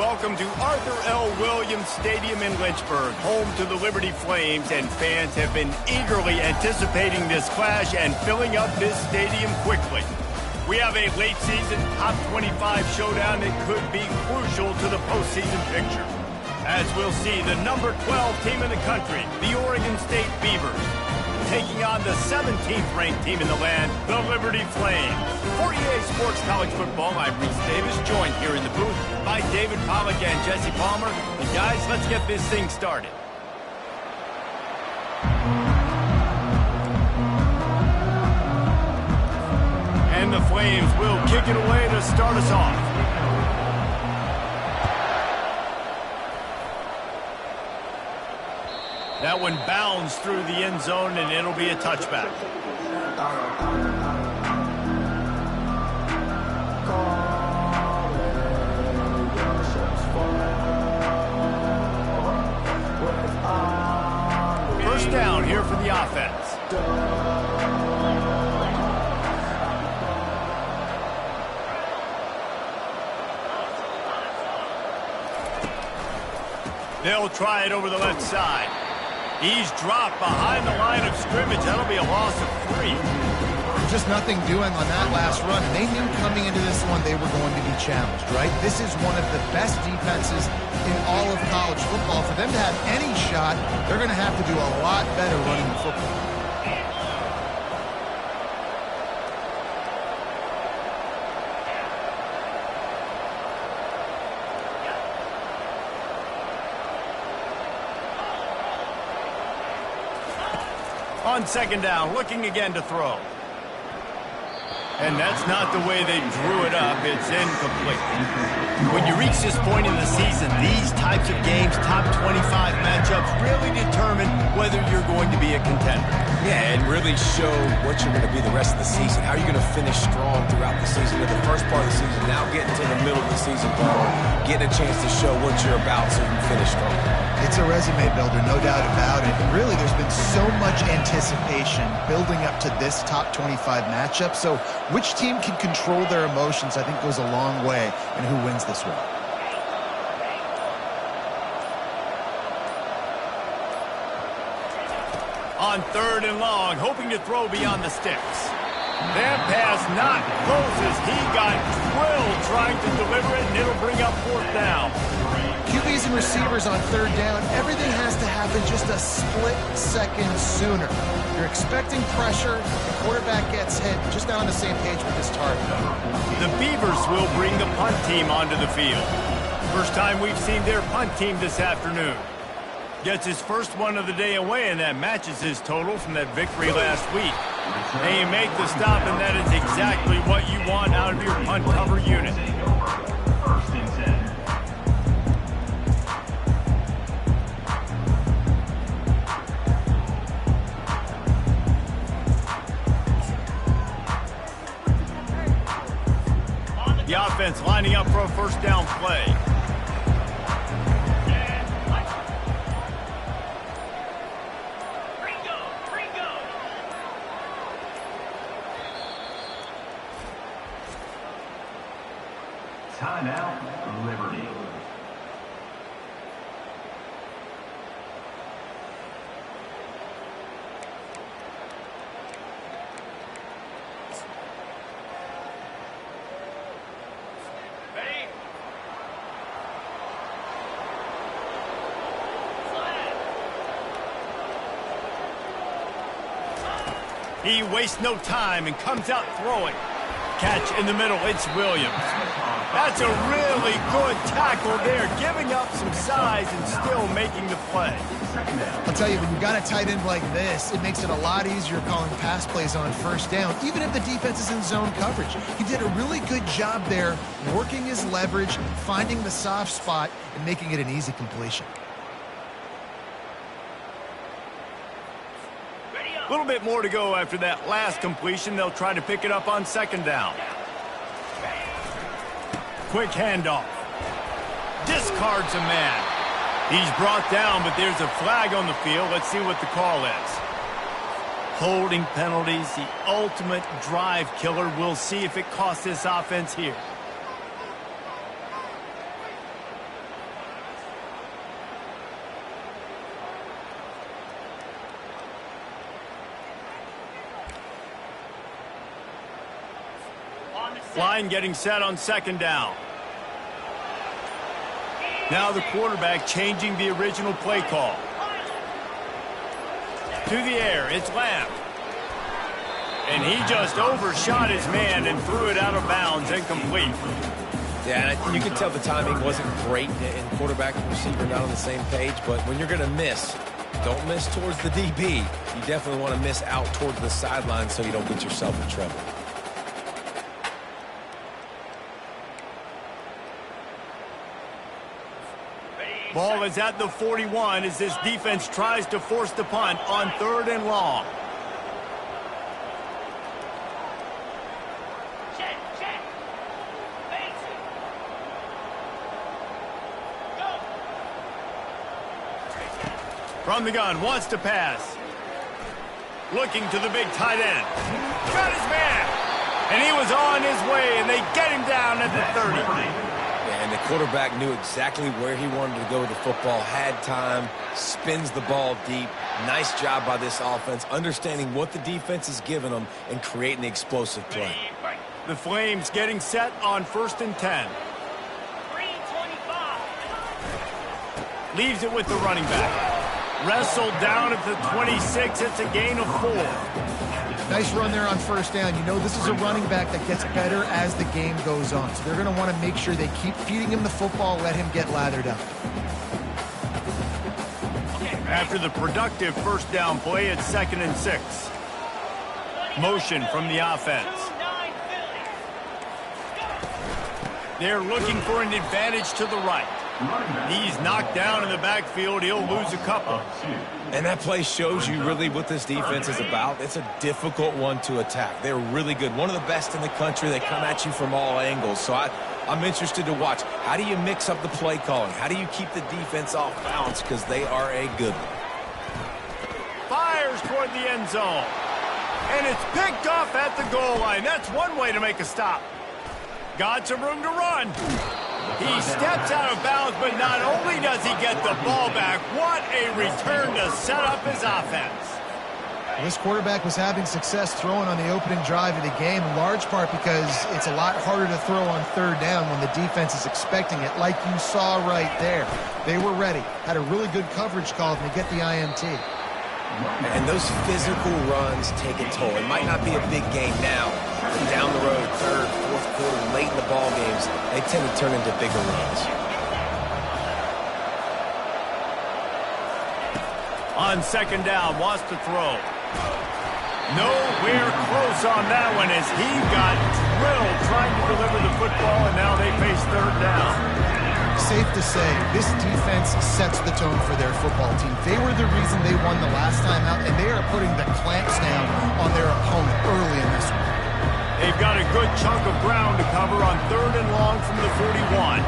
welcome to Arthur L. Williams Stadium in Lynchburg, home to the Liberty Flames, and fans have been eagerly anticipating this clash and filling up this stadium quickly. We have a late-season top 25 showdown that could be crucial to the postseason picture. As we'll see, the number 12 team in the country, the Oregon State Beavers, taking on the 17th ranked team in the land, the Liberty Flames. For EA Sports College Football, I'm Reese Davis, joined here in the booth by David Pollack and Jesse Palmer. And guys, let's get this thing started. And the Flames will kick it away to start us off. That one bounds through the end zone, and it'll be a touchback. First down here for the offense. They'll try it over the left side. He's dropped behind the line of scrimmage. That'll be a loss of 3. Just nothing doing on that last run. And they knew coming into this one they were going to be challenged, right? This is one of the best defenses in all of college football. For them to have any shot, they're going to have to do a lot better running the football. On second down, looking again to throw. And that's not the way they drew it up. It's incomplete. When you reach this point in the season, these types of games, top 25 matchups, really determine whether you're going to be a contender. Yeah, and really show what you're going to be the rest of the season. How are you going to finish strong throughout the season? In the first part of the season, now getting to the middle of the season, getting a chance to show what you're about so you can finish strong. It's a resume builder, no doubt about it. And really, there's been so much anticipation building up to this top 25 matchup. So which team can control their emotions, I think, goes a long way in who wins this one. On third and long, hoping to throw beyond the sticks. That pass not close as he got drilled trying to deliver it, and it'll bring up fourth down. QBs and receivers on third down, everything has to happen just a split second sooner. You're expecting pressure, the quarterback gets hit, just not on the same page with this target. The Beavers will bring the punt team onto the field. First time we've seen their punt team this afternoon. Gets his first one of the day away, and that matches his total from that victory last week. They make the stop, and that is exactly what you want out of your punt cover unit. The offense lining up for a first down play. Timeout, Liberty. He wastes no time and comes out throwing. Catch in the middle, it's Williams. That's a really good tackle there, giving up some size and still making the play. I'll tell you, when you've got a tight end like this, it makes it a lot easier calling pass plays on first down, even if the defense is in zone coverage. He did a really good job there, working his leverage, finding the soft spot, and making it an easy completion. A little bit more to go after that last completion. They'll try to pick it up on second down. Quick handoff. Discards a man. He's brought down, but there's a flag on the field. Let's see what the call is. Holding penalties, the ultimate drive killer. We'll see if it costs this offense here. Line getting set on second down. Now the quarterback changing the original play call. To the air, it's Lamb. And he just overshot his man and threw it out of bounds, incomplete. Yeah, and you can tell the timing wasn't great, and quarterback and receiver not on the same page, but when you're going to miss, don't miss towards the DB. You definitely want to miss out towards the sideline so you don't get yourself in trouble. Ball is at the 41 as this defense tries to force the punt on 3rd and long. From the gun, wants to pass. Looking to the big tight end. Got his man. And he was on his way, and they get him down at the 30. Yeah, and the quarterback knew exactly where he wanted to go with the football, had time, spins the ball deep. Nice job by this offense, understanding what the defense is giving them and creating the explosive play. The Flames getting set on 1st and 10. Leaves it with the running back. Wrestled down at the 26. It's a gain of 4. Nice run there on 1st down. You know this is a running back that gets better as the game goes on. So they're going to want to make sure they keep feeding him the football, let him get lathered up. After the productive 1st down play, it's 2nd and 6. Motion from the offense. They're looking for an advantage to the right. He's knocked down in the backfield. He'll lose a couple. And that play shows you really what this defense is about. It's a difficult one to attack. They're really good. One of the best in the country. They come at you from all angles. So I'm interested to watch. How do you mix up the play calling? How do you keep the defense off balance? Because they are a good one. Fires toward the end zone. And it's picked off at the goal line. That's one way to make a stop. Got some room to run. He steps out of bounds, but not only does he get the ball back, what a return to set up his offense. This quarterback was having success throwing on the opening drive of the game, in large part because it's a lot harder to throw on 3rd down when the defense is expecting it, like you saw right there. They were ready, had a really good coverage call to get the INT. And those physical runs take a toll. It might not be a big game now, but down the road, 3rd, 4th quarter, late in the ball games, they tend to turn into bigger runs. On 2nd down, wants to throw. Nowhere close on that one as he got drilled trying to deliver the football, and now they face 3rd down. Safe to say, this defense sets the tone for their football team. They were the reason they won the last time out, and they are putting the clamps down on their opponent early in this one. They've got a good chunk of ground to cover on 3rd and long from the 41.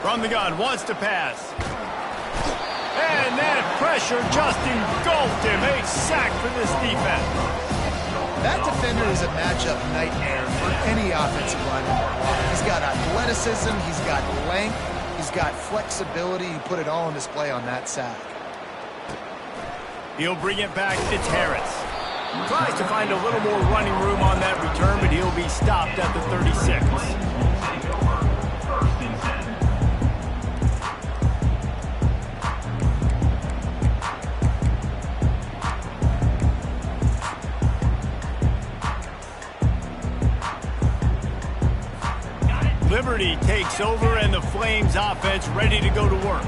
From the gun, wants to pass. And that pressure just engulfed him. A sack for this defense. That defender is a matchup nightmare for any offensive lineman. He's got athleticism, he's got length, he's got flexibility. He put it all on display on that sack. He'll bring it back. It's Harris. Tries to find a little more running room on that return, but he'll be stopped at the 36. Liberty takes over, and the Flames offense ready to go to work.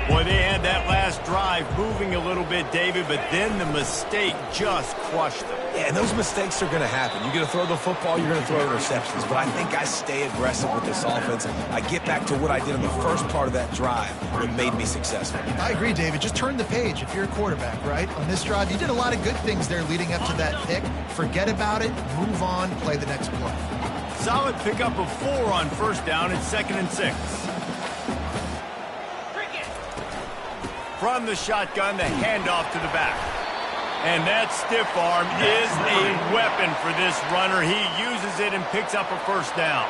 Boy, they had that last drive moving a little bit, David, but then the mistake just crushed them. Yeah, and those mistakes are going to happen. You're going to throw the football, you're going to throw interceptions. But I think I stay aggressive with this offense. I get back to what I did in the first part of that drive that made me successful. I agree, David. Just turn the page if you're a quarterback, right? On this drive, you did a lot of good things there leading up to that pick. Forget about it, move on, play the next play. Solid pickup of 4 on 1st down. It's 2nd and 6. From the shotgun, the handoff to the back. And that stiff arm is a weapon for this runner. He uses it and picks up a first down.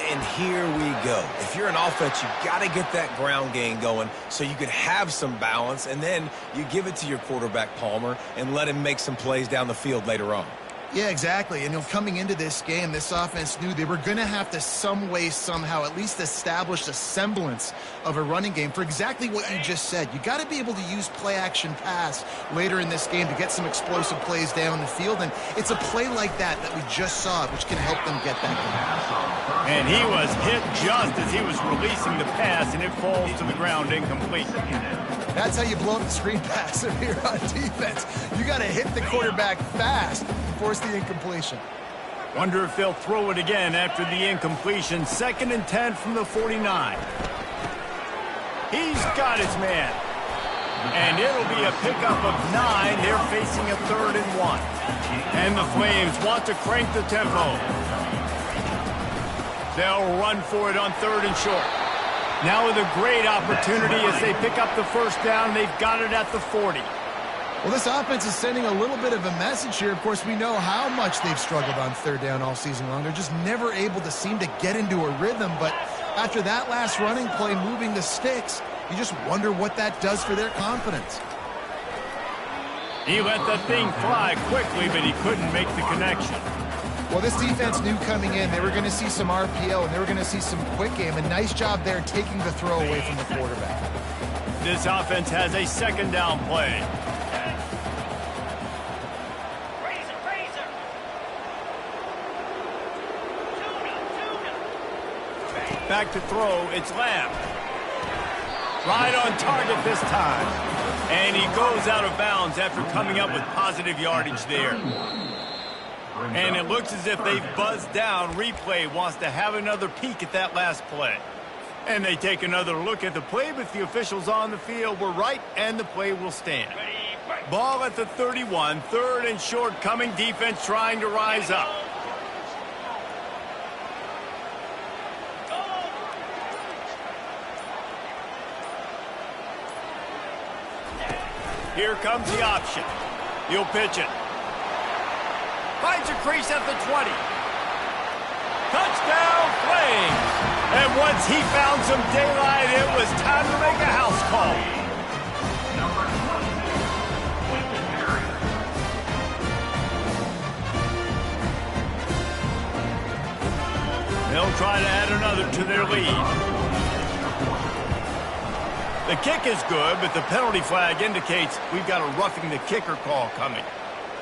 And here we go. If you're an offense, you got to get that ground game going so you can have some balance, and then you give it to your quarterback, Palmer, and let him make some plays down the field later on. Yeah, exactly. And coming into this game, this offense knew they were going to have to some way, somehow, at least establish a semblance of a running game for exactly what you just said. You got to be able to use play-action pass later in this game to get some explosive plays down the field. And it's a play like that we just saw, which can help them get that going. And he was hit just as he was releasing the pass, and it falls to the ground incomplete. That's how you blow up the screen pass here on defense. You got to hit the quarterback fast and force the incompletion. Wonder if they'll throw it again after the incompletion. 2nd and 10 from the 49. He's got his man. And it'll be a pickup of 9. They're facing a 3rd and 1. And the Flames want to crank the tempo. They'll run for it on 3rd and short. Now with a great opportunity as they pick up the first down. They've got it at the 40. Well, this offense is sending a little bit of a message here. Of course, we know how much they've struggled on 3rd down all season long. They're just never able to seem to get into a rhythm. But after that last running play, moving the sticks, you just wonder what that does for their confidence. He let that thing fly quickly, but he couldn't make the connection. Well, this defense knew coming in they were going to see some RPO and they were going to see some quick game. A nice job there taking the throw away from the quarterback. This offense has a 2nd down play. Back to throw, it's Lamb. Right on target this time. And he goes out of bounds after coming up with positive yardage there. And it looks as if they've buzzed down. Replay wants to have another peek at that last play. And they take another look at the play, but the officials on the field were right, and the play will stand. Ball at the 31, 3rd and short coming. Defense trying to rise up. Here comes the option. He'll pitch it. Finds a crease at the 20. Touchdown, Flames! And once he found some daylight, it was time to make a house call. They'll try to add another to their lead. The kick is good, but the penalty flag indicates we've got a roughing the kicker call coming.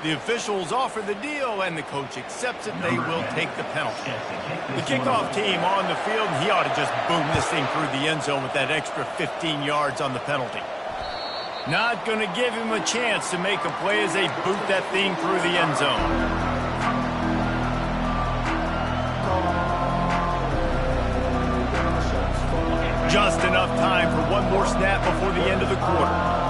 The officials offer the deal, and the coach accepts it. They will take the penalty. The kickoff team on the field, he ought to just boom this thing through the end zone with that extra 15 yards on the penalty. Not going to give him a chance to make a play as they boot that thing through the end zone. Just enough time for one more snap before the end of the quarter.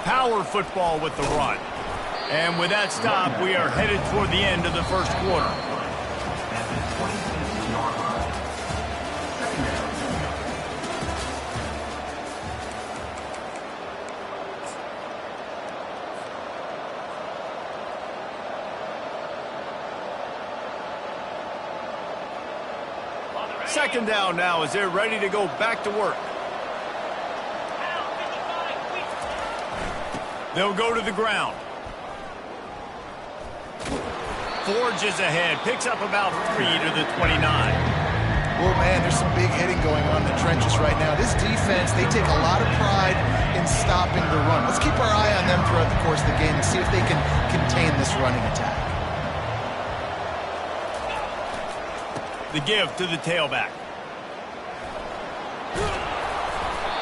Power football with the run. And with that stop, we are headed toward the end of the first quarter. Second down now as they're ready to go back to work. They'll go to the ground. Forges ahead, picks up about 3 to the 29. Oh, man, there's some big hitting going on in the trenches right now. This defense, they take a lot of pride in stopping the run. Let's keep our eye on them throughout the course of the game and see if they can contain this running attack. The give to the tailback.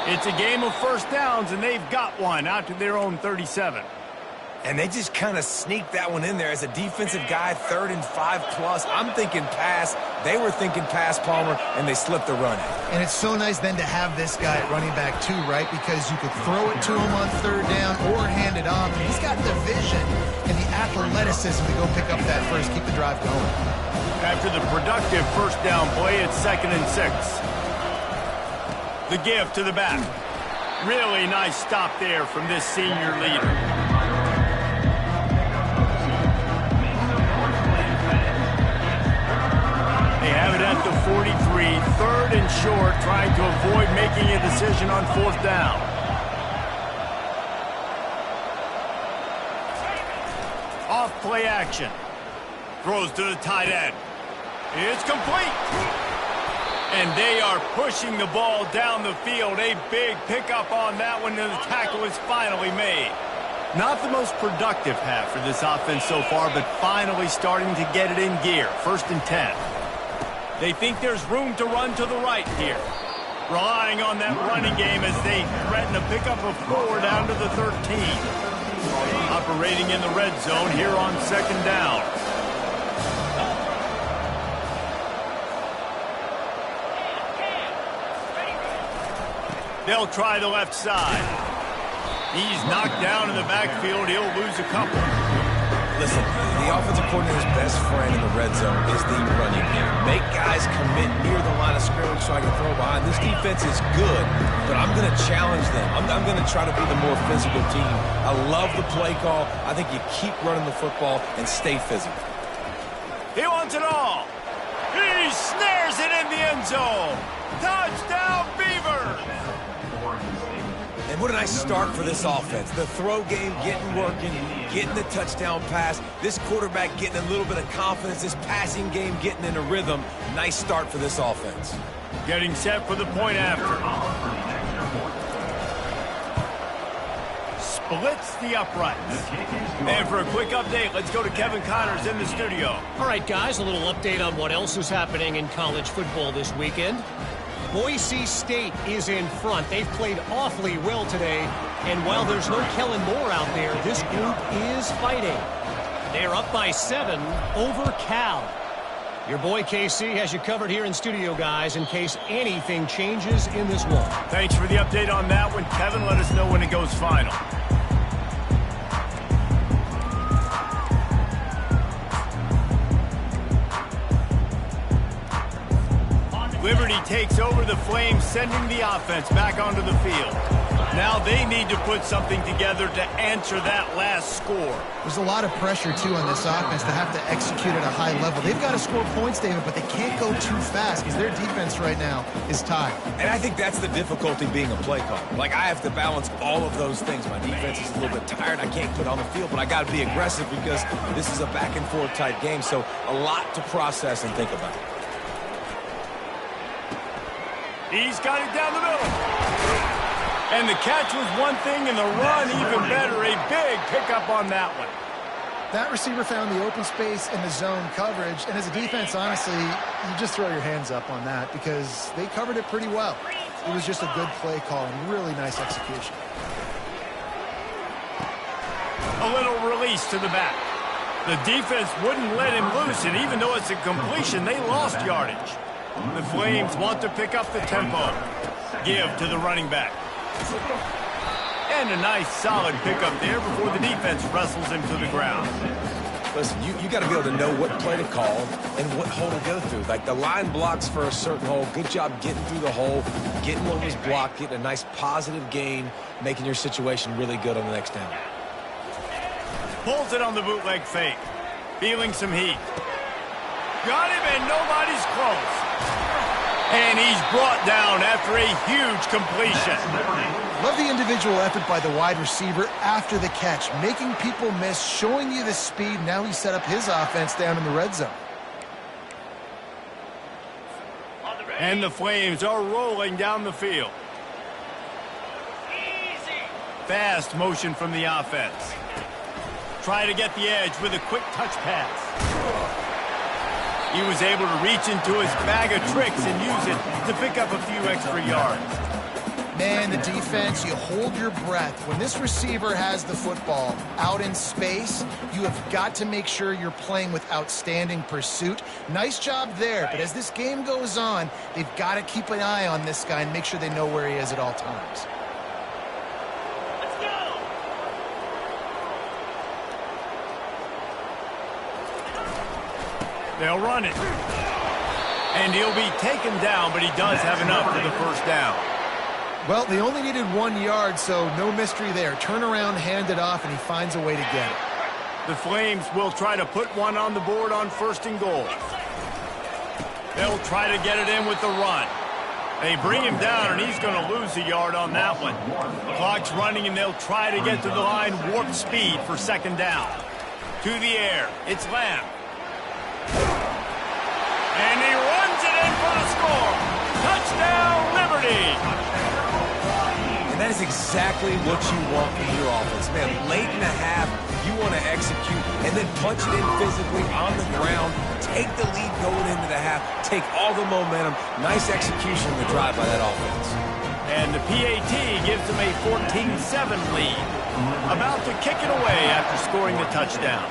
It's a game of first downs, and they've got one out to their own 37. And they just kind of sneaked that one in there as a defensive guy, 3rd and 5+. I'm thinking pass. They were thinking pass, Palmer, and they slipped the run. And it's so nice then to have this guy at running back too, right? Because you could throw it to him on 3rd down or hand it off. And he's got the vision and the athleticism to go pick up that first, keep the drive going. After the productive first down play, it's 2nd and 6. The give to the back. Really nice stop there from this senior leader. They have it at the 43, 3rd and short, trying to avoid making a decision on 4th down. Off play action. Throws to the tight end. It's complete. And they are pushing the ball down the field. A big pickup on that one, and the tackle is finally made. Not the most productive half for this offense so far, but finally starting to get it in gear. 1st and 10. They think there's room to run to the right here. Relying on that running game as they threaten a pickup of 4 down to the 13. Operating in the red zone here on 2nd down. They'll try the left side. He's knocked down in the backfield. He'll lose a couple. Listen, the offensive coordinator's best friend in the red zone is the running game. Make guys commit near the line of scrimmage so I can throw behind. This defense is good, but I'm going to challenge them. I'm going to try to be the more physical team. I love the play call. I think you keep running the football and stay physical. He wants it all. He snares it in the end zone. Touchdown, Beavers! And what a nice start for this offense. The throw game getting working, getting the touchdown pass. This quarterback getting a little bit of confidence. This passing game getting in a rhythm. Nice start for this offense. Getting set for the point after. Splits the uprights. And for a quick update, let's go to Kevin Connors in the studio. All right, guys, a little update on what else is happening in college football this weekend. Boise State is in front. They've played awfully well today, and while there's no Kellen Moore out there, this group is fighting. They're up by 7 over Cal. Your boy KC has you covered here in studio, guys, in case anything changes in this one. Thanks for the update on that one, Kevin. Let us know when it goes final. Liberty takes over the Flames, sending the offense back onto the field. Now they need to put something together to answer that last score. There's a lot of pressure, too, on this offense to have to execute at a high level. They've got to score points, David, but they can't go too fast because their defense right now is tired. And I think that's the difficulty being a play caller. Like, I have to balance all of those things. My defense is a little bit tired. I can't put on the field, but I got to be aggressive because this is a back-and-forth type game, so a lot to process and think about. He's got it down the middle. And the catch was one thing, and the run even better. A big pickup on that one. That receiver found the open space in the zone coverage, and as a defense, honestly, you just throw your hands up on that because they covered it pretty well. It was just a good play call and really nice execution. A little release to the back. The defense wouldn't let him loose, and even though it's a completion, they lost yardage. The Flames want to pick up the tempo. Give to the running back. And a nice solid pickup there before the defense wrestles him to the ground. Listen, you got to be able to know what play to call and what hole to go through. Like, the line blocks for a certain hole. Good job getting through the hole, getting what was blocked, getting a nice positive gain, making your situation really good on the next down. Pulls it on the bootleg fake. Feeling some heat. Got him, and nobody's close. And he's brought down after a huge completion. Love the individual effort by the wide receiver after the catch, making people miss, showing you the speed. Now he set up his offense down in the red zone. And the Flames are rolling down the field. Fast motion from the offense. Try to get the edge with a quick touch pass. He was able to reach into his bag of tricks and use it to pick up a few extra yards. Man, the defense, you hold your breath. When this receiver has the football out in space, you have got to make sure you're playing with outstanding pursuit. Nice job there, but as this game goes on, they've got to keep an eye on this guy and make sure they know where he is at all times. They'll run it. And he'll be taken down, but he does have enough for the first down. Well, they only needed 1 yard, so no mystery there. Turn around, hand it off, and he finds a way to get it. The Flames will try to put one on the board on 1st and goal. They'll try to get it in with the run. They bring him down, and he's going to lose a yard on that one. The clock's running, and they'll try to get to the line warp speed for 2nd down. To the air. It's Lamb. And he runs it in for the score. Touchdown, Liberty. And that is exactly what you want from your offense. Man, late in the half, you want to execute and then punch it in physically on the ground. Take the lead going into the half. Take all the momentum. Nice execution of the drive by that offense. And the PAT gives them a 14-7 lead. About to kick it away after scoring the touchdown.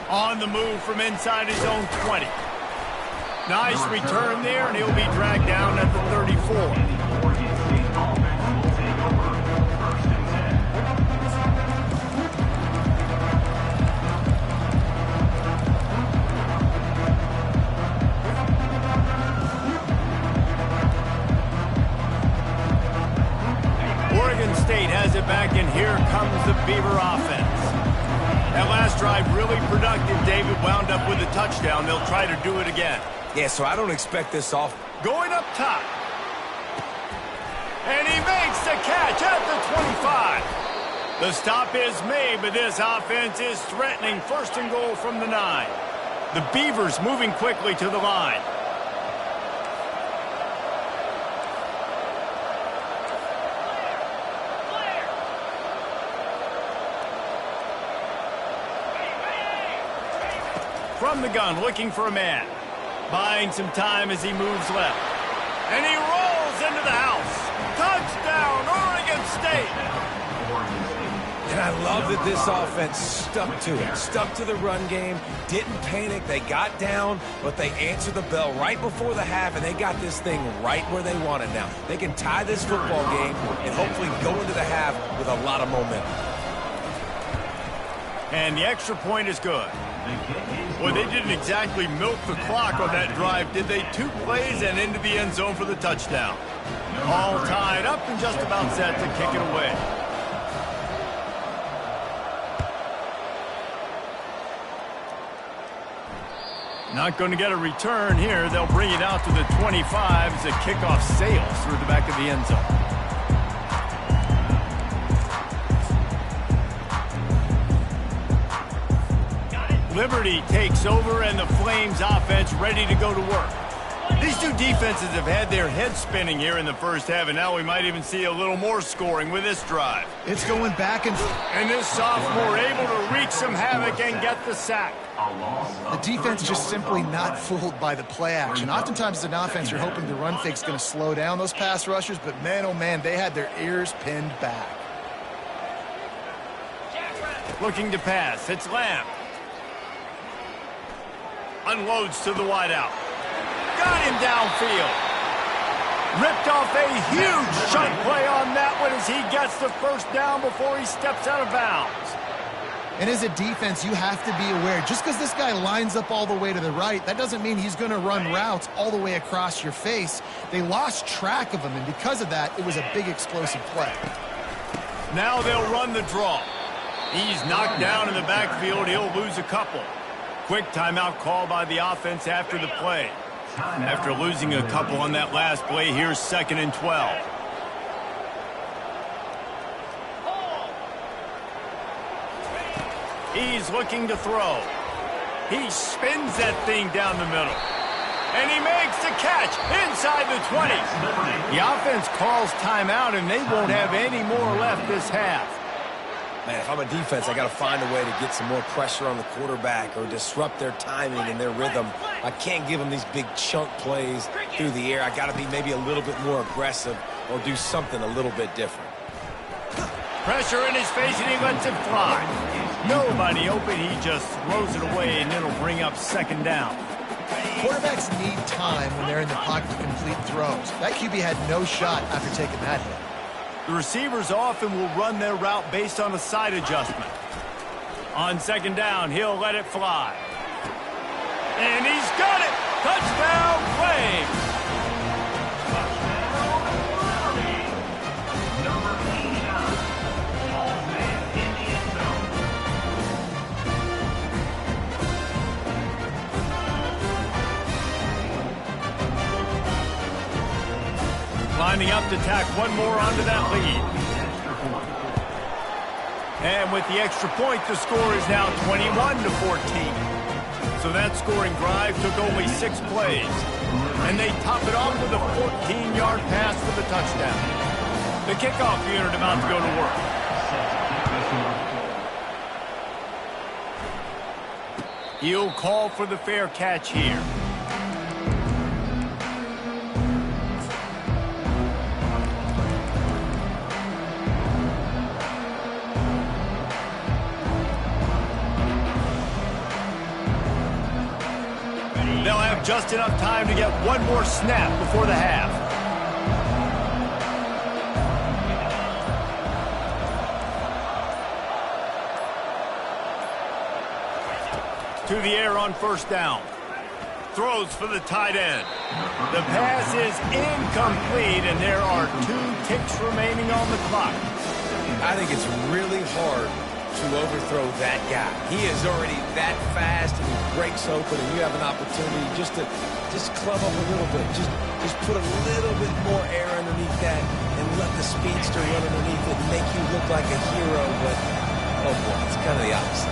On the move from inside his own 20. Nice return there, and he'll be dragged down at the 34. Oregon State has it back, and here comes the Beaver offense. That last drive really productive. David wound up with a touchdown. They'll try to do it again. Yeah, so I don't expect this off. Going up top. And he makes the catch at the 25. The stop is made, but this offense is threatening 1st and goal from the 9. The Beavers moving quickly to the line. From the gun, looking for a man. Buying some time as he moves left. And he rolls into the house. Touchdown, Oregon State! And I love that this offense stuck to it. Stuck to the run game. Didn't panic. They got down, but they answered the bell right before the half, and they got this thing right where they want it now. They can tie this football game and hopefully go into the half with a lot of momentum. And the extra point is good. Well, they didn't exactly milk the clock on that drive, did they? 2 plays and into the end zone for the touchdown. All tied up and just about set to kick it away. Not going to get a return here. They'll bring it out to the 25 as the kickoff sails through the back of the end zone. Liberty takes over, and the Flames offense ready to go to work. These two defenses have had their heads spinning here in the first half, and now we might even see a little more scoring with this drive. It's going back and forth. And this sophomore able to wreak some havoc and get the sack. The defense just simply not fooled by the play action. Oftentimes as an offense, you're hoping the run fake's going to slow down those pass rushers, but man, oh man, they had their ears pinned back. Looking to pass. It's Lamb. Unloads to the wideout. Got him downfield. Ripped off a huge chunk play on that one as he gets the first down before he steps out of bounds. And as a defense, you have to be aware, just because this guy lines up all the way to the right, that doesn't mean he's going to run routes all the way across your face. They lost track of him, and because of that, it was a big explosive play. Now they'll run the draw. He's knocked down in the backfield. He'll lose a couple. Quick timeout call by the offense after the play. After losing a couple on that last play, here's 2nd and 12. He's looking to throw. He spins that thing down the middle. And he makes the catch inside the 20. The offense calls timeout, and they won't have any more left this half. Man, if I'm a defense, I got to find a way to get some more pressure on the quarterback or disrupt their timing and their rhythm. I can't give them these big chunk plays through the air. I got to be maybe a little bit more aggressive or do something a little bit different. Pressure in his face, and he lets it fly. Nobody open. He just throws it away, and it'll bring up 2nd down. Quarterbacks need time when they're in the pocket to complete throws. That QB had no shot after taking that hit. The receivers often will run their route based on a side adjustment. On 2nd down, he'll let it fly. And he's got it! Touchdown, Flames! Lining up to tack one more onto that lead. And with the extra point, the score is now 21-14. So that scoring drive took only 6 plays. And they top it off with a 14-yard pass for the touchdown. The kickoff unit about to go to work. He'll call for the fair catch here. They'll have just enough time to get one more snap before the half. To the air on first down. Throws for the tight end. The pass is incomplete, and there are 2 ticks remaining on the clock. I think it's really hard to overthrow that guy. He is already that fast, and he breaks open, and you have an opportunity just to club up a little bit. Just put a little bit more air underneath that and let the speedster run underneath it and make you look like a hero, but, oh boy, it's kind of the opposite.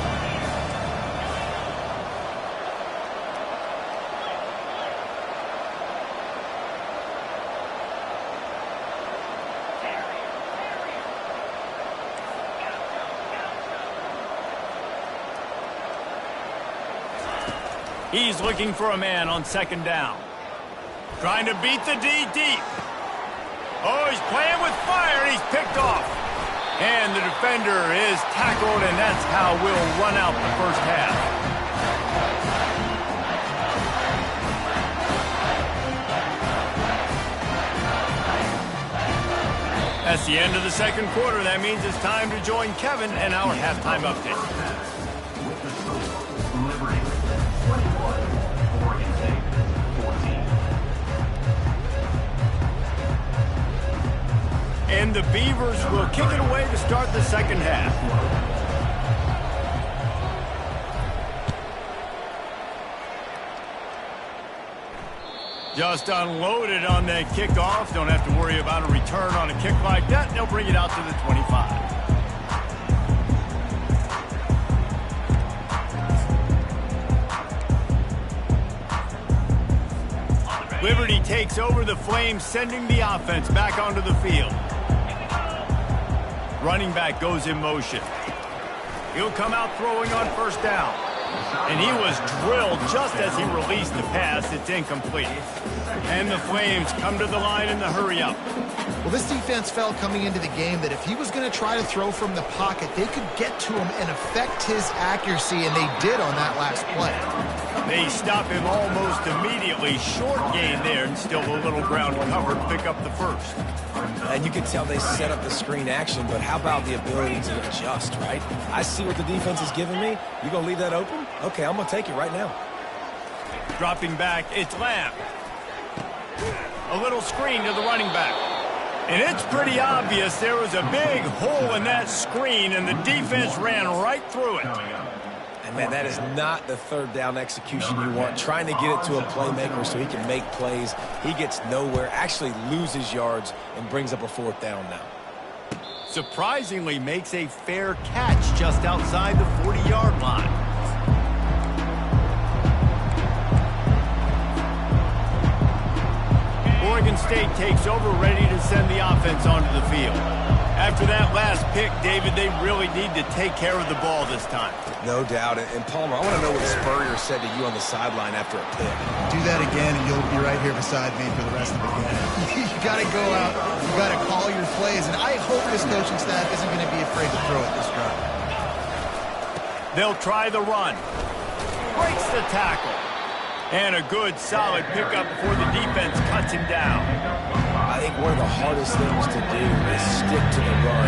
He's looking for a man on second down. Trying to beat the D deep. Oh, he's playing with fire, and he's picked off. And the defender is tackled, and that's how we'll run out the first half. That's the end of the second quarter. That means it's time to join Kevin and our halftime update. And the Beavers will kick it away to start the second half. Just unloaded on that kickoff. Don't have to worry about a return on a kick like that. They'll bring it out to the 25. Liberty takes over the Flames, sending the offense back onto the field. Running back goes in motion. He'll come out throwing on first down. And he was drilled just as he released the pass. It's incomplete. And the Flames come to the line in the hurry-up. Well, this defense felt coming into the game that if he was going to try to throw from the pocket, they could get to him and affect his accuracy, and they did on that last play. They stop him almost immediately. Short gain there, and still a little ground covered. Pick up the first. And you can tell they set up the screen action, but how about the ability to adjust, right? I see what the defense is giving me. You going to leave that open? Okay, I'm going to take it right now. Dropping back, it's Lamb. A little screen to the running back. And it's pretty obvious there was a big hole in that screen, and the defense ran right through it. And, man, that is not the third down execution you want. Trying to get it to a playmaker so he can make plays. He gets nowhere, actually loses yards, and brings up a fourth down now. Surprisingly makes a fair catch just outside the 40-yard line. Oregon State takes over, ready to send the offense onto the field. After that last pick, David, they really need to take care of the ball this time. No doubt. And Palmer, I want to know what Spurrier said to you on the sideline after a pick. Do that again, and you'll be right here beside me for the rest of the game. You got to go out. You got to call your plays, and I hope this coaching staff isn't going to be afraid to throw it this drive. They'll try the run. Breaks the tackle. And a good, solid pickup before the defense cuts him down. I think one of the hardest things to do is stick to the run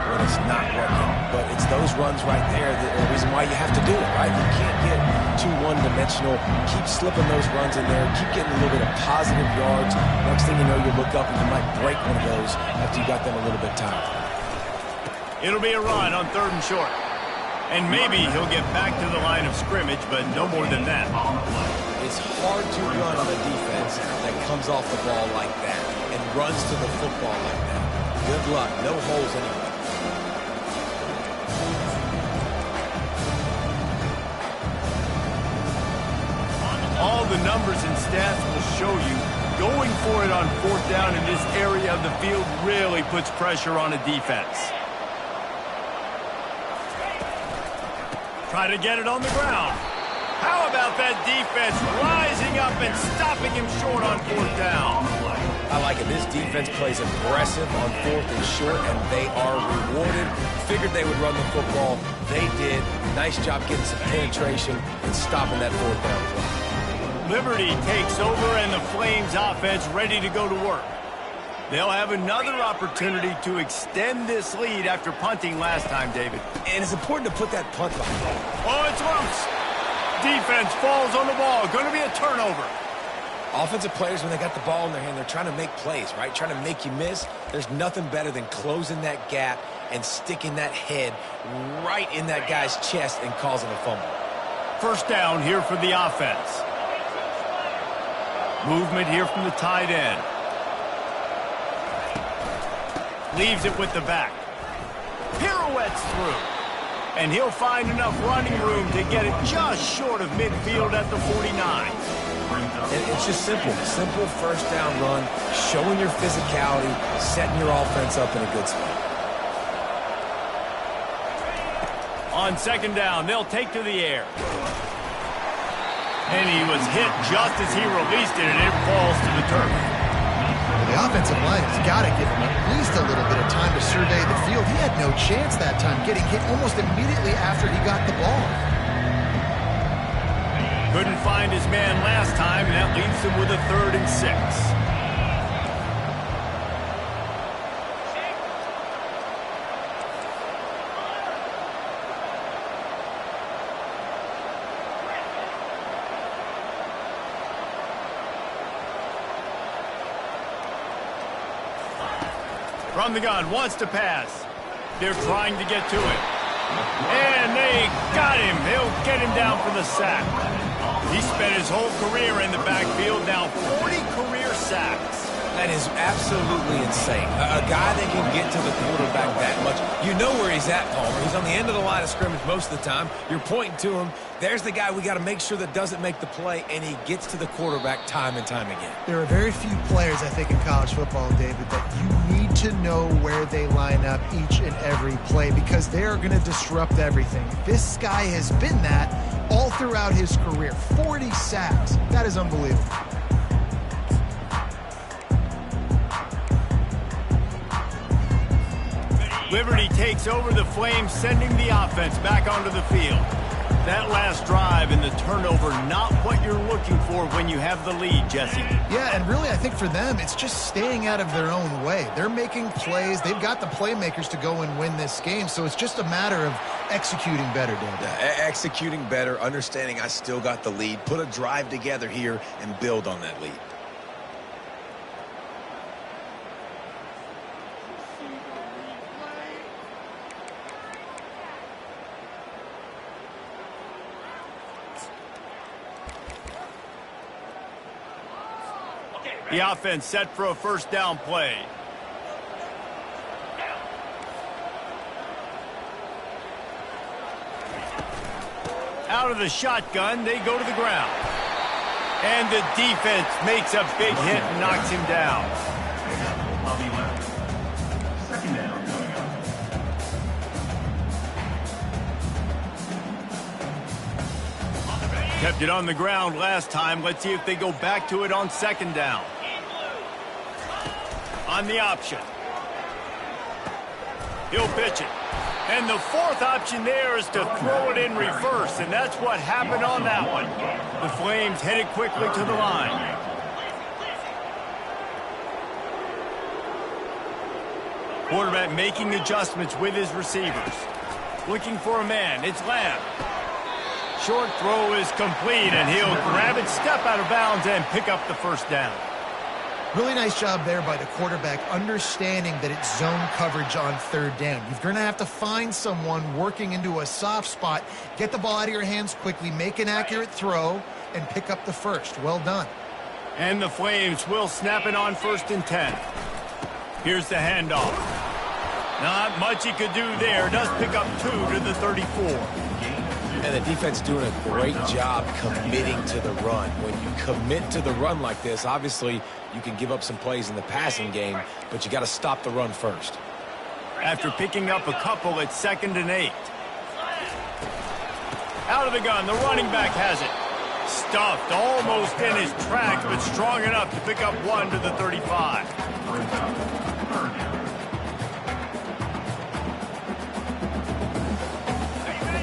when it's not working. But it's those runs right there that are the reason why you have to do it, right? You can't get too one-dimensional. Keep slipping those runs in there. Keep getting a little bit of positive yards. Next thing you know, you look up and you might break one of those after you got them a little bit tired. It'll be a run on 3rd and short. And maybe he'll get back to the line of scrimmage, but no more than that. It's hard to run on a defense that comes off the ball like that and runs to the football like that. Good luck. No holes anywhere. All the numbers and stats will show you going for it on 4th down in this area of the field really puts pressure on a defense. Try to get it on the ground. How about that defense rising up and stopping him short on 4th down? I like it. This defense plays aggressive on 4th and short, and they are rewarded. Figured they would run the football. They did. Nice job getting some penetration and stopping that 4th down play. Liberty takes over, and the Flames offense ready to go to work. They'll have another opportunity to extend this lead after punting last time, David. And it's important to put that punt behind. Oh, it's loose. Defense falls on the ball. Going to be a turnover. Offensive players, when they got the ball in their hand, they're trying to make plays, right? Trying to make you miss. There's nothing better than closing that gap and sticking that head right in that guy's chest and causing a fumble. 1st down here for the offense. Movement here from the tight end. Leaves it with the back. Pirouettes through. And he'll find enough running room to get it just short of midfield at the 49. And it's just simple. Simple 1st down run, showing your physicality, setting your offense up in a good spot. On 2nd down, they'll take to the air. And he was hit just as he released it, and it falls to the turf. The offensive line has got to give him at least a little bit of time to survey the field. He had no chance that time, getting hit almost immediately after he got the ball. Couldn't find his man last time, and that leaves him with a 3rd and 6. From the gun, wants to pass. They're trying to get to it. And they got him. They'll get him down for the sack. He spent his whole career in the backfield, now 40 career sacks. That is absolutely insane. A guy that can get to the quarterback that much. You know where he's at, Palmer. He's on the end of the line of scrimmage most of the time. You're pointing to him. There's the guy we got to make sure that doesn't make the play, and he gets to the quarterback time and time again. There are very few players, I think, in college football, David, that you need to know where they line up each and every play because they are going to disrupt everything. This guy has been that all throughout his career. 40 sacks. That is unbelievable. Liberty takes over the Flames, sending the offense back onto the field. That last drive and the turnover, not what you're looking for when you have the lead, Jesse. Yeah, and really, I think for them, it's just staying out of their own way. They're making plays. They've got the playmakers to go and win this game, so it's just a matter of executing better, David. Yeah, executing better, understanding I still got the lead, put a drive together here, and build on that lead. The offense set for a 1st down play. Out of the shotgun, they go to the ground. And the defense makes a big hit and knocks him down. Second down coming up. Kept it on the ground last time. Let's see if they go back to it on 2nd down. On the option. He'll pitch it. And the 4th option there is to throw it in reverse, and that's what happened on that one. The Flames headed quickly to the line. Quarterback making adjustments with his receivers. Looking for a man. It's Lamb. Short throw is complete, and he'll grab it, step out of bounds, and pick up the 1st down. Really nice job there by the quarterback, understanding that it's zone coverage on 3rd down. You're going to have to find someone working into a soft spot, get the ball out of your hands quickly, make an accurate throw, and pick up the 1st. Well done. And the Flames will snap it on 1st and 10. Here's the handoff. Not much he could do there. Does pick up 2 to the 34. And the defense doing a great job committing to the run. When you commit to the run like this, obviously you can give up some plays in the passing game, but you got to stop the run first. After picking up a couple, it's 2nd and 8. Out of the gun, the running back has it. Stuffed almost in his tracks, but strong enough to pick up 1 to the 35.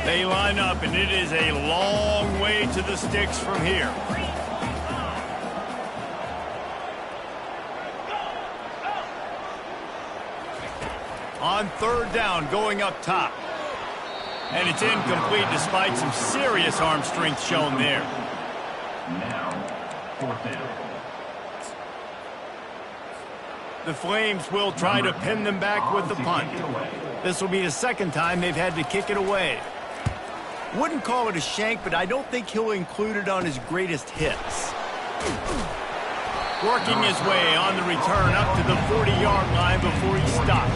They line up, and it is a long way to the sticks from here. On 3rd down, going up top. And it's incomplete despite some serious arm strength shown there. Now, 4th down. The Flames will try to pin them back with the punt. This will be the 2nd time they've had to kick it away. Wouldn't call it a shank, but I don't think he'll include it on his greatest hits. Working his way on the return up to the 40-yard line before he stopped.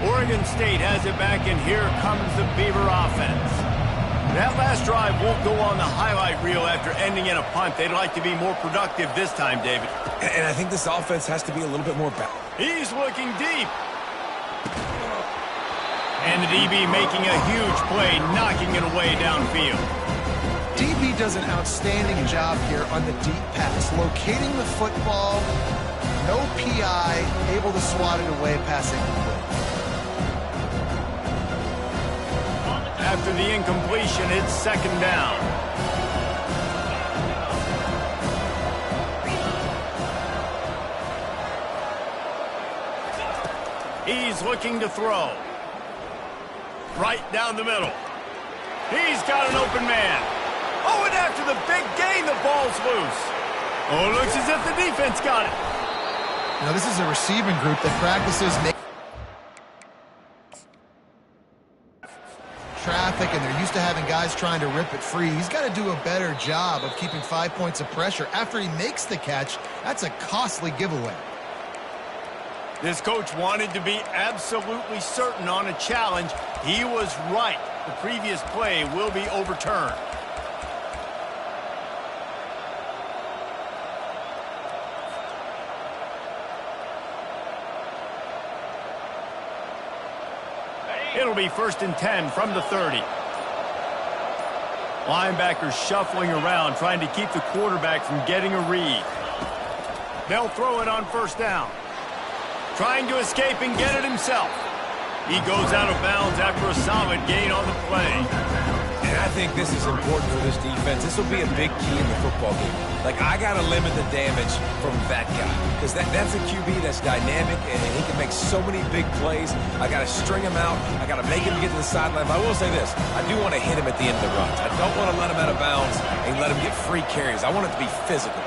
Oregon State has it back, and here comes the Beaver offense. That last drive won't go on the highlight reel after ending in a punt. They'd like to be more productive this time, David. And I think this offense has to be a little bit more balanced. He's looking deep. And the DB making a huge play, knocking it away downfield. DB does an outstanding job here on the deep pass, locating the football, no PI, able to swat it away, passing complete. After the incompletion, it's 2nd down. He's looking to throw. Right down the middle. He's got an open man. Oh, and after the big gain, the ball's loose. Oh, it looks as if the defense got it. Now, this is a receiving group that practices traffic, and they're used to having guys trying to rip it free. He's got to do a better job of keeping 5 points of pressure. After he makes the catch, that's a costly giveaway. This coach wanted to be absolutely certain on a challenge. He was right. The previous play will be overturned. It'll be 1st and 10 from the 30. Linebackers shuffling around, trying to keep the quarterback from getting a read. They'll throw it on 1st down. Trying to escape and get it himself. He goes out of bounds after a solid gain on the play. And I think this is important for this defense. This will be a big key in the football game. Like, I got to limit the damage from that guy. Because that's a QB that's dynamic, and he can make so many big plays. I got to string him out. I got to make him get to the sideline. But I will say this. I do want to hit him at the end of the runs. I don't want to let him out of bounds and let him get free carries. I want it to be physical.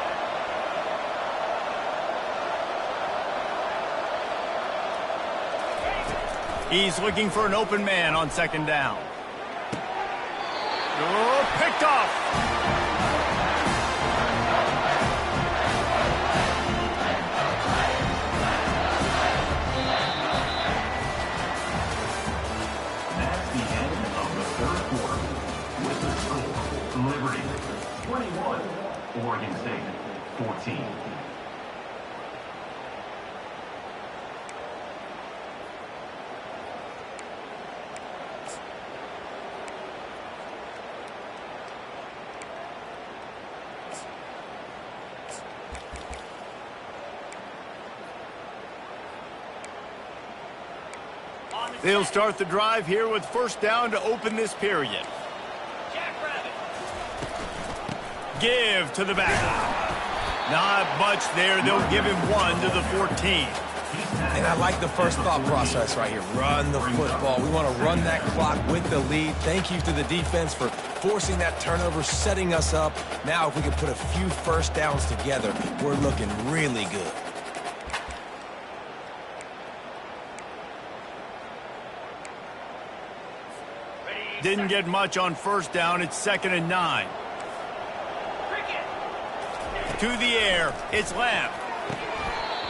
He's looking for an open man on 2nd down. Oh, picked off. That's the end of the 3rd quarter. With the score, Liberty 21, Oregon State 14. They'll start the drive here with 1st down to open this period. Give to the back. Not much there. They'll give him 1 to the 14. And I like the first thought process right here. Run the football. We want to run that clock with the lead. Thank you to the defense for forcing that turnover, setting us up. Now, if we can put a few 1st downs together, we're looking really good. Didn't get much on first down. It's 2nd and 9. To the air. It's Lamb.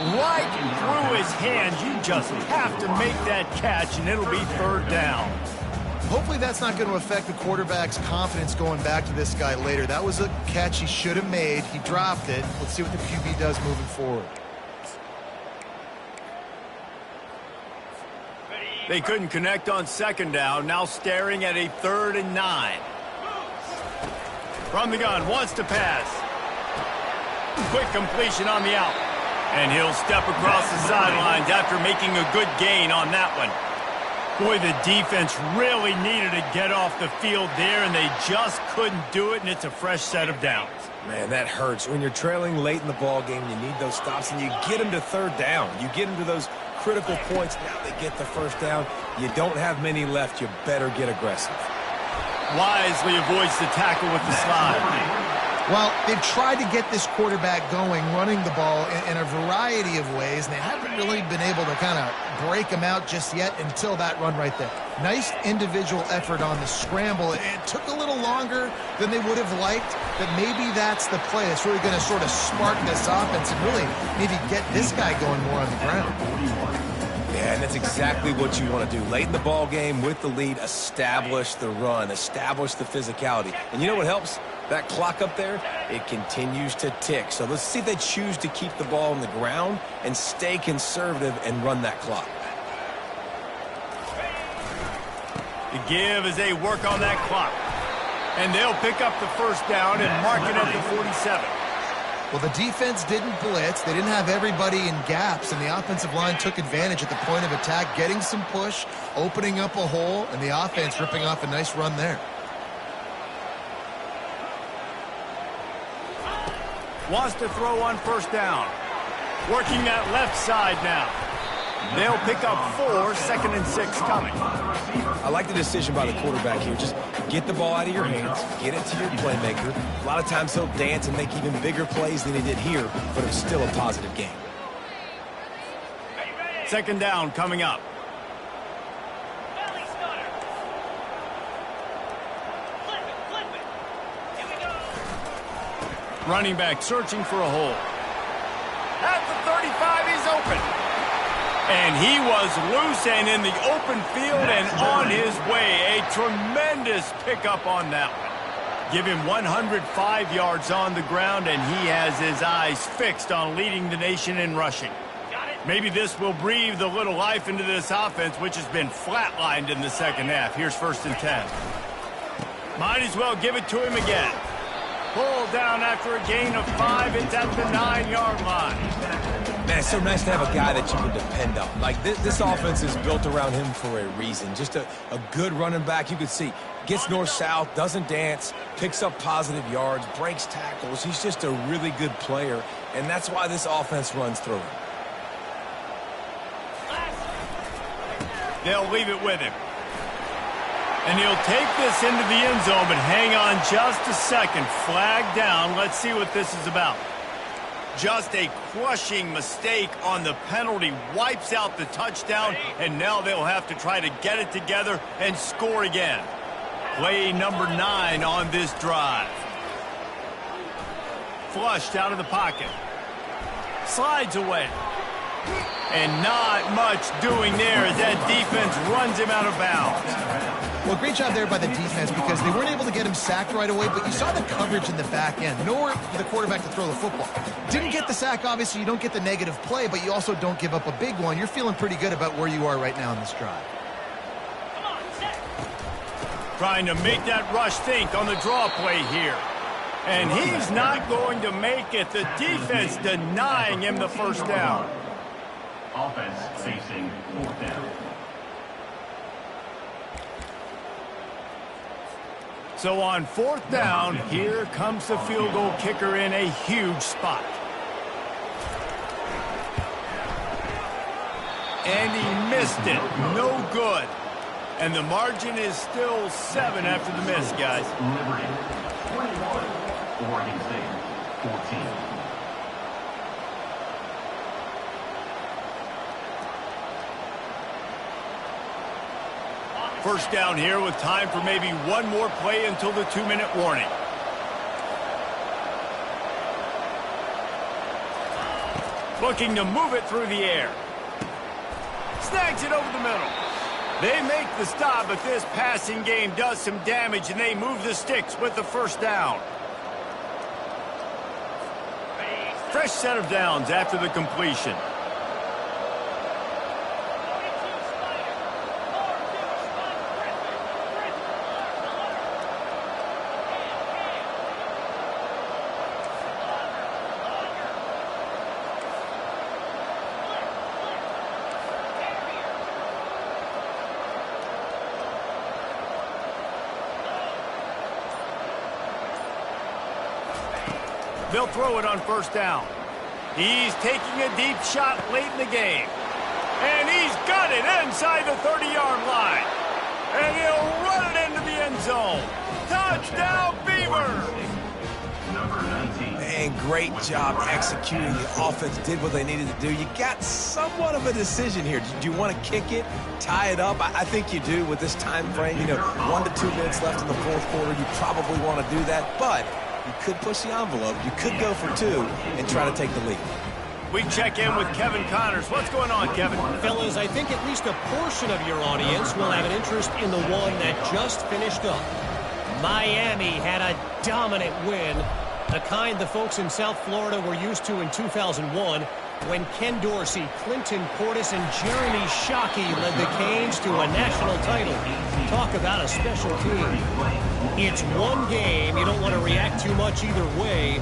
Right through his hands. You just have to make that catch, and it'll be 3rd down. Hopefully that's not going to affect the quarterback's confidence going back to this guy later. That was a catch he should have made. He dropped it. Let's see what the QB does moving forward. They couldn't connect on 2nd down. Now staring at a 3rd and 9. From the gun, wants to pass. Quick completion on the out. And he'll step across the sidelines after making a good gain on that one. Boy, the defense really needed to get off the field there, and they just couldn't do it, and it's a fresh set of downs. Man, that hurts. When you're trailing late in the ball game, you need those stops, and you get them to 3rd down. You get them to those critical points. Now they get the 1st down. You don't have many left. You better get aggressive. Wisely avoids the tackle with the slide. Well, they've tried to get this quarterback going, running the ball in a variety of ways, and they haven't really been able to kind of break him out just yet until that run right there. Nice individual effort on the scramble. It took a little longer than they would have liked, but maybe that's the play that's really going to sort of spark this offense and really maybe get this guy going more on the ground. Yeah, and that's exactly what you want to do. Late in the ball game with the lead, establish the run, establish the physicality. And you know what helps? That clock up there, it continues to tick. So let's see if they choose to keep the ball on the ground and stay conservative and run that clock. The give as they work on that clock. And they'll pick up the 1st down and mark it at the 47. Well, the defense didn't blitz. They didn't have everybody in gaps, and the offensive line took advantage at the point of attack, getting some push, opening up a hole, and the offense ripping off a nice run there. Wants to throw on 1st down. Working that left side now. They'll pick up 4, 2nd and 6 coming. I like the decision by the quarterback here. Just get the ball out of your hands, get it to your playmaker. A lot of times he'll dance and make even bigger plays than he did here, but it's still a positive game. 2nd down coming up. Running back searching for a hole. At the 35, he's open. And he was loose and in the open field and on his way. A tremendous pickup on that one. Give him 105 yards on the ground, and he has his eyes fixed on leading the nation in rushing. Maybe this will breathe a little life into this offense, which has been flatlined in the 2nd half. Here's 1st and 10. Might as well give it to him again. Pulled down after a gain of 5. It's at the 9-yard line. Man, it's so nice to have a guy that you can depend on. Like, this offense is built around him for a reason. Just a good running back. You can see, gets north-south, doesn't dance, picks up positive yards, breaks tackles. He's just a really good player, and that's why this offense runs through him. They'll leave it with him. And he'll take this into the end zone, but hang on just a second. Flag down. Let's see what this is about. Just a crushing mistake on the penalty. Wipes out the touchdown, and now they'll have to try to get it together and score again. Play number 9 on this drive. Flushed out of the pocket. Slides away. And not much doing there as that defense runs him out of bounds. Well, great job there by the defense because they weren't able to get him sacked right away, but you saw the coverage in the back end. Nowhere for the quarterback to throw the football. Didn't get the sack, obviously. You don't get the negative play, but you also don't give up a big one. You're feeling pretty good about where you are right now in this drive. Trying to make that rush think on the draw play here. And he's not going to make it. The defense denying him the 1st down. Offense facing 4th down. So on 4th down, here comes the field goal kicker in a huge spot. And he missed it. No good. And the margin is still 7 after the miss, guys. Liberty, 21. Oregon State, 14. First down here with time for maybe one more play until the 2-minute warning. Looking to move it through the air. Snags it over the middle. They make the stop, but this passing game does some damage, and they move the sticks with the first down. Fresh set of downs after the completion. They'll throw it on first down. He's taking a deep shot late in the game. And he's got it inside the 30-yard line. And he'll run it into the end zone. Touchdown, Beavers! Number 19. Man, great job executing. The offense did what they needed to do. You got somewhat of a decision here. Do you want to kick it, tie it up? I think you do with this time frame. 1 to 2 minutes left in the fourth quarter. You probably want to do that, but you could push the envelope. You could go for 2 and try to take the lead. We check in with Kevin Connors. What's going on, Kevin? Fellas, I think at least a portion of your audience will have an interest in the one that just finished up. Miami had a dominant win, the kind the folks in South Florida were used to in 2001 when Ken Dorsey, Clinton Portis, and Jeremy Shockey led the Canes to a national title. Talk about a special team. It's one game. You don't want to react too much either way.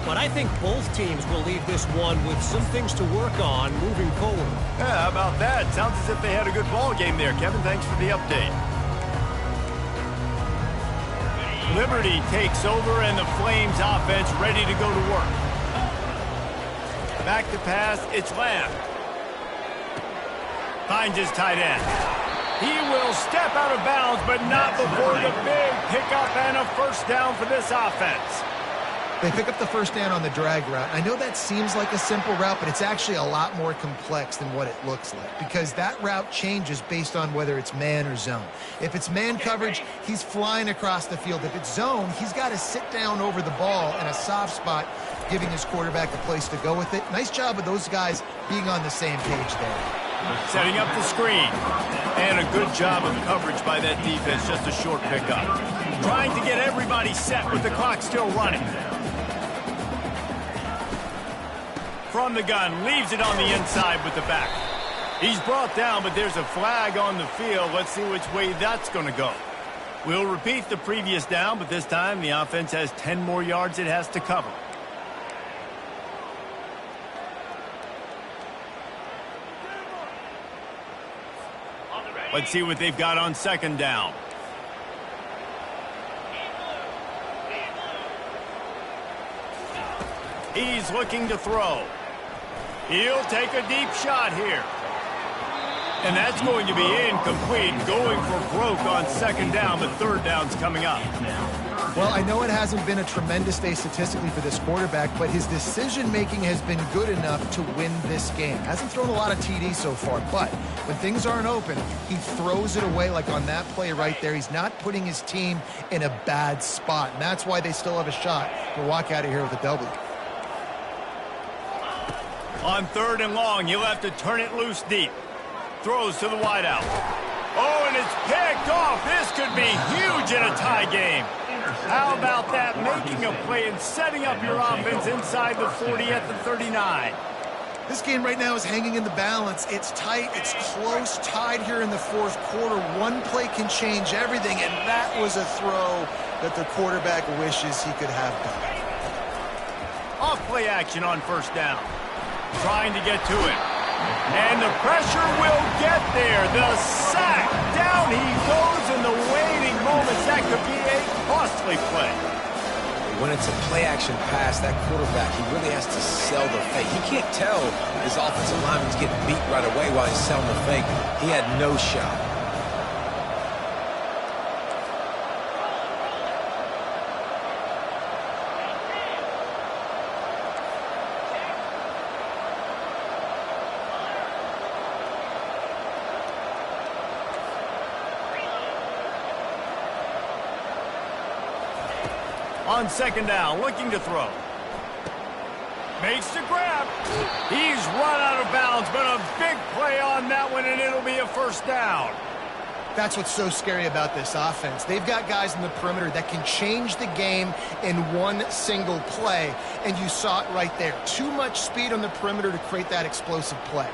But I think both teams will leave this one with some things to work on moving forward. Yeah, how about that? Sounds as if they had a good ball game there, Kevin. Thanks for the update. Liberty takes over, and the Flames offense ready to go to work. Back to pass, it's Lamb. Finds his tight end. He will step out of bounds, but not before the big pickup and a first down for this offense. They pick up the first down on the drag route. I know that seems like a simple route, but it's actually a lot more complex than what it looks like because that route changes based on whether it's man or zone. If it's man coverage, he's flying across the field. If it's zone, he's got to sit down over the ball in a soft spot, giving his quarterback a place to go with it. Nice job of those guys being on the same page there. Setting up the screen. And a good job of coverage by that defense, just a short pickup. Trying to get everybody set with the clock still running. From the gun, leaves it on the inside with the back. He's brought down, but there's a flag on the field. Let's see which way that's going to go. We'll repeat the previous down, but this time the offense has 10 more yards it has to cover. Let's see what they've got on second down. He's looking to throw. He'll take a deep shot here. And that's going to be incomplete, going for broke on second down, but third down's coming up. Well, I know it hasn't been a tremendous day statistically for this quarterback, but his decision-making has been good enough to win this game. Hasn't thrown a lot of TDs so far, but when things aren't open, he throws it away like on that play right there. He's not putting his team in a bad spot, and that's why they still have a shot to walk out of here with a W. On third and long, he'll have to turn it loose deep. Throws to the wideout. Oh, and it's picked off. This could be huge in a tie game. How about that? Making a play and setting up your offense inside the 40 at the 39. This game right now is hanging in the balance. It's tight. It's close, tied here in the fourth quarter. One play can change everything, and that was a throw that the quarterback wishes he could have done. Off play action on first down. Trying to get to it. And the pressure will get there. The sack. Down he goes in the waiting moments. That could be a costly play. When it's a play-action pass, that quarterback, he really has to sell the fake. He can't tell his offensive lineman's getting beat right away while he's selling the fake. He had no shot. On second down, looking to throw. Makes the grab. He's run out of bounds, but a big play on that one, and it'll be a first down. That's what's so scary about this offense. They've got guys in the perimeter that can change the game in one single play, and you saw it right there. Too much speed on the perimeter to create that explosive play.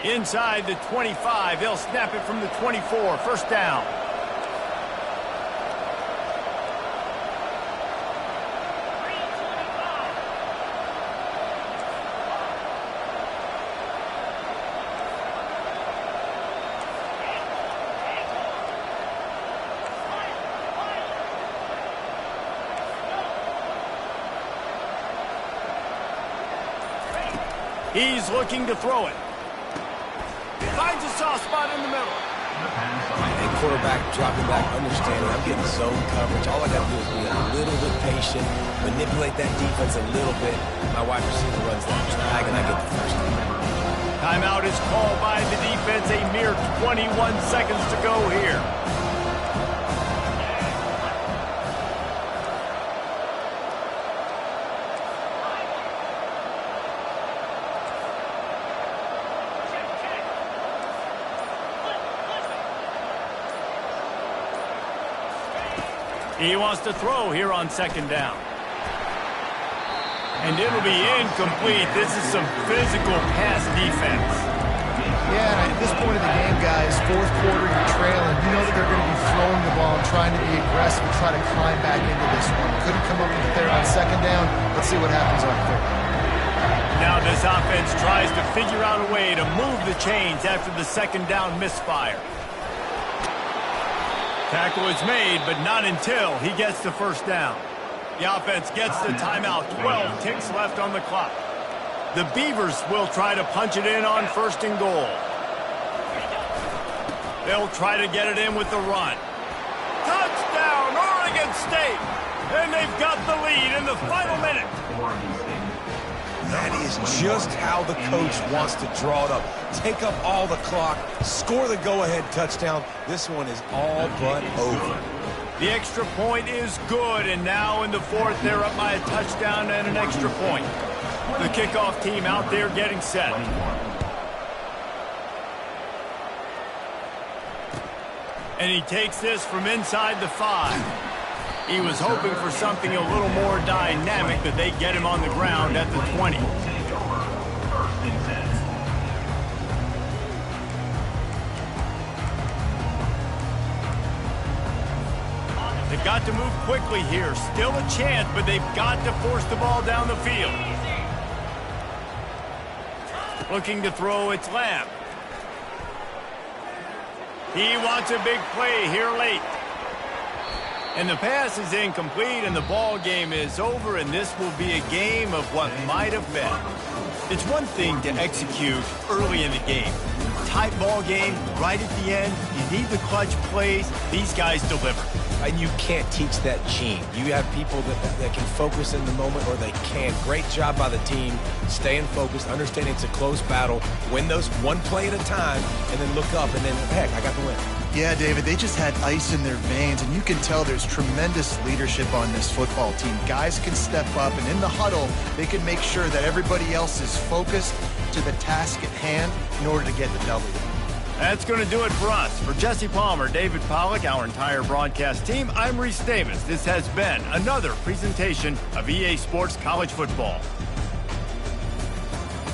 Inside the 25, they'll snap it from the 24. First down. He's looking to throw it. Finds a soft spot in the middle. And quarterback dropping back, understanding I'm getting zone coverage. All I got to do is be a little bit patient, manipulate that defense a little bit. My wide receiver runs that drag, and I get the first down. Timeout is called by the defense. A mere 21 seconds to go here. He wants to throw here on second down. And it'll be incomplete. This is some physical pass defense. Yeah, and at this point of the game, guys, fourth quarter, you're trailing. You know that they're going to be throwing the ball and trying to be aggressive and try to climb back into this one. Couldn't come up with it there on second down. Let's see what happens on third. Now this offense tries to figure out a way to move the chains after the second down misfire. Tackle is made, but not until he gets the first down. The offense gets the timeout. 12 ticks left on the clock. The Beavers will try to punch it in on first and goal. They'll try to get it in with the run. Touchdown, Oregon State! And they've got the lead in the final minute. That is just how the coach wants to draw it up. Take up all the clock, score the go-ahead touchdown. This one is all but over. The extra point is good, and now in the fourth, they're up by a touchdown and an extra point. The kickoff team out there getting set. And he takes this from inside the 5. He was hoping for something a little more dynamic, but they get him on the ground at the 20. They've got to move quickly here. Still a chance, but they've got to force the ball down the field. Looking to throw, it's Lamb. He wants a big play here late. And the pass is incomplete, and the ball game is over, and this will be a game of what might have been. It's one thing to execute early in the game. Tight ball game, right at the end, you need the clutch plays. These guys deliver. And you can't teach that gene. You have people that can focus in the moment, or they can't. Great job by the team, staying focused, understanding it's a close battle, win those one play at a time, and then look up, and then, heck, I got the win. Yeah, David, they just had ice in their veins, and you can tell there's tremendous leadership on this football team. Guys can step up, and in the huddle, they can make sure that everybody else is focused to the task at hand in order to get the W. That's going to do it for us. For Jesse Palmer, David Pollack, our entire broadcast team, I'm Reese Davis. This has been another presentation of EA Sports College Football.